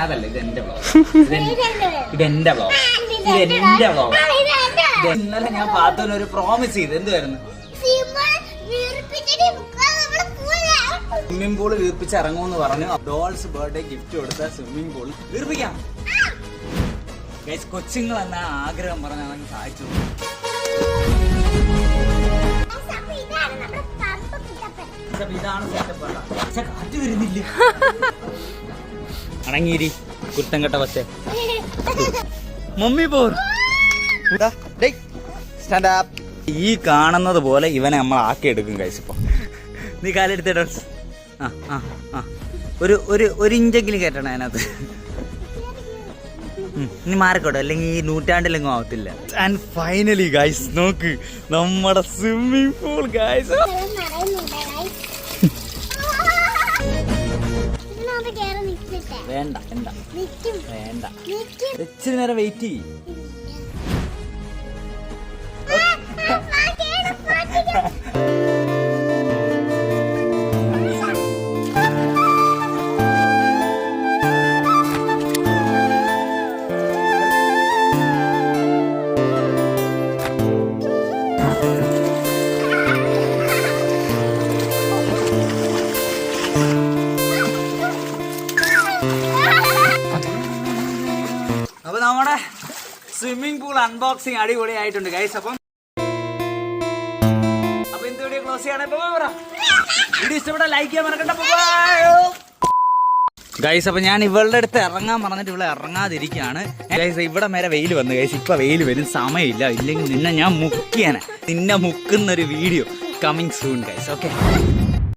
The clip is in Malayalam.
അതല്ല, ഇതെന്റെ വ്ളോഗ്. ഇതെന്റെ വ്ളോഗ്. ഇന്നലെ ഞാൻ പാത്തുവിന് ഒരു പ്രോമിസ് ചെയ്ത്. എന്തുവായിരുന്നു? സ്വിമ്മിംഗ് പൂള് വീർപ്പിച്ച് ഇറങ്ങുമെന്ന് പറഞ്ഞു. ഡോൾസ് ബർത്ത്ഡേ ഗിഫ്റ്റ് കൊടുത്ത സ്വിമ്മിംഗ് പൂൾ വീർപ്പിക്കാം. കൊച്ചുങ്ങൾ എന്ന ആഗ്രഹം പറഞ്ഞാണെങ്കിൽ സാധിച്ചു. ഇതാണ് സെറ്റപ്പ്. പക്ഷെ കാറ്റ് വരുന്നില്ല. അടങ്ങിയിരി കുരുത്തം കെട്ട പക്ഷേ മമ്മി പോർ. ഈ കാണുന്നത് പോലെ ഇവനെ നമ്മൾ ആക്കിയെടുക്കും കഴിച്ചപ്പോ. നീ കാലെടുത്തേ ഡോൾസ്. ഒരു ഇഞ്ചെങ്കിലും കയറ്റണം അതിനകത്ത്. ഇനി മാറിക്കോട്ടെ, അല്ലെങ്കിൽ ഈ നൂറ്റാണ്ടിലെങ്ങും ആവത്തില്ല. ആൻഡ് ഫൈനലി ഗൈസ് നോക്ക് നമ്മുടെ സ്വിമ്മിംഗ് പൂൾ ഗൈസ്. വേണ്ട വേണ്ട വേണ്ട, ഇച്ചിരി നേരം വെയിറ്റ് ചെയ്യും. അപ്പൊ നമ്മുടെ സ്വിമ്മിംഗ് പൂൾ അൺബോക്സിങ് അടിപൊളി ആയിട്ടുണ്ട് ഗൈസ്. അപ്പം ഇന്ന് വീഡിയോ ക്ലോസ് ചെയ്യണേ. വീഡിയോ ഇഷ്ടപ്പെട്ട ലൈക്ക് ചെയ്യാൻ മറക്കണ്ട ഗൈസ്. അപ്പൊ ഞാൻ ഇവളുടെ അടുത്ത് ഇറങ്ങാൻ പറഞ്ഞിട്ട് ഇവിടെ ഇറങ്ങാതിരിക്കുകയാണ് ഗൈസ്. ഇവിടെ വരെ വെയിൽ വന്നു ഗൈസ്. ഇപ്പൊ വെയിൽ വരും സമയമില്ല, ഇല്ലെങ്കിൽ നിന്നെ ഞാൻ മുക്കിയാണ്. നിന്നെ മുക്കുന്നൊരു video coming soon guys. Okay.